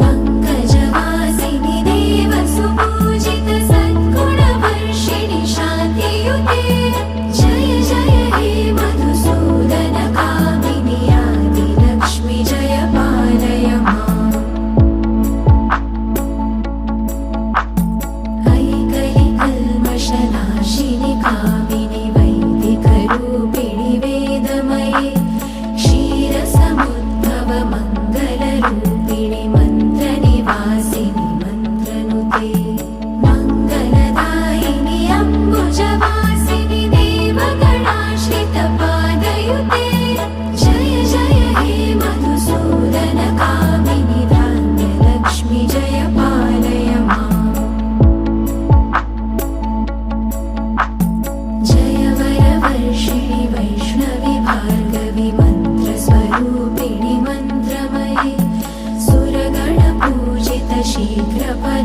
पङ्कजवासिनि देवसुपूजित सद्गुणवर्षिणि शान्तियुते जय जय हे मधुसूदन कामिनि आदिलक्ष्मि जय पालय माम् ऐकलिकल्मषनाशिनि कामिनि वैदिकरूपिणि वेदमये क्षीरसमुद्भव मङ्गलरूपिणि मन्त्रनिवासिनि मन्त्रनुते मङ्गलदायिनि अम्बुजवासिनि देवगणाश्रितपादयुते जय जय हे मधुसूदन कामिनि धान्यलक्ष्मि जय पालय माम् जय वरवर्षिणि वैष्णवि भार्गवि मन्त्रस्वरूपिणि मन्त्रमये सुरगणपूजित शीघ्रफल